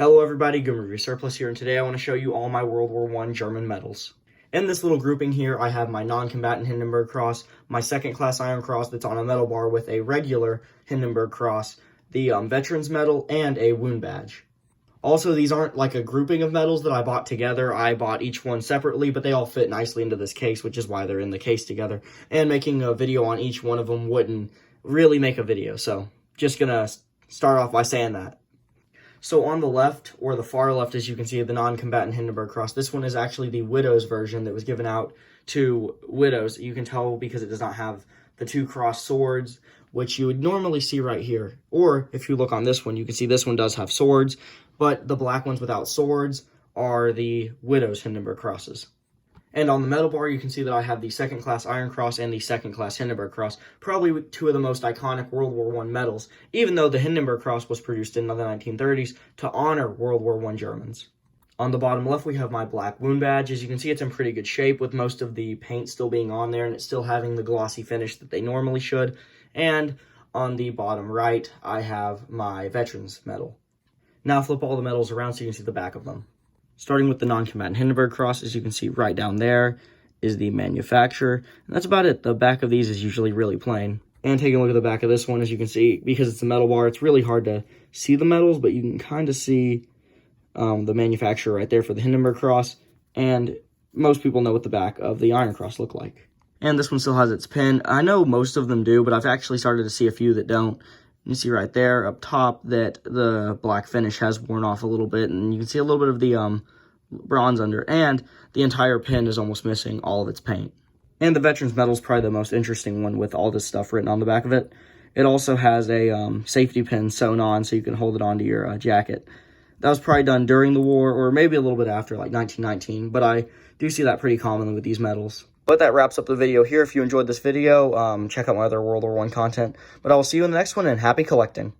Hello everybody, Good Review Surplus here, and today I want to show you all my World War I German medals. In this little grouping here, I have my non-combatant Hindenburg Cross, my second-class Iron Cross that's on a medal bar with a regular Hindenburg Cross, the Veterans Medal, and a wound badge. Also, these aren't like a grouping of medals that I bought together. I bought each one separately, but they all fit nicely into this case, which is why they're in the case together. And making a video on each one of them wouldn't really make a video, so just gonna start off by saying that. So on the left, or the far left, as you can see, the non-combatant Hindenburg Cross, this one is actually the widow's version that was given out to widows. You can tell because it does not have the two crossed swords, which you would normally see right here. Or if you look on this one, you can see this one does have swords, but the black ones without swords are the widow's Hindenburg Crosses. And on the medal bar, you can see that I have the second-class Iron Cross and the second-class Hindenburg Cross, probably two of the most iconic World War I medals, even though the Hindenburg Cross was produced in the 1930s to honor World War I Germans. On the bottom left, we have my black wound badge. As you can see, it's in pretty good shape, with most of the paint still being on there, and it's still having the glossy finish that they normally should. And on the bottom right, I have my Veterans Medal. Now flip all the medals around so you can see the back of them. Starting with the non-combatant Hindenburg Cross, as you can see right down there is the manufacturer. And that's about it. The back of these is usually really plain. And taking a look at the back of this one, as you can see, because it's a metal bar, it's really hard to see the medals, but you can kind of see the manufacturer right there for the Hindenburg Cross. And most people know what the back of the Iron Cross look like. And this one still has its pin. I know most of them do, but I've actually started to see a few that don't. You see right there up top that the black finish has worn off a little bit, and you can see a little bit of the bronze under, and the entire pin is almost missing all of its paint. And the Veterans Medal is probably the most interesting one with all this stuff written on the back of it. It also has a safety pin sewn on so you can hold it onto your jacket. That was probably done during the war, or maybe a little bit after, like 1919, but I do see that pretty commonly with these medals. But that wraps up the video here. If you enjoyed this video, check out my other World War I content. But I will see you in the next one, and happy collecting.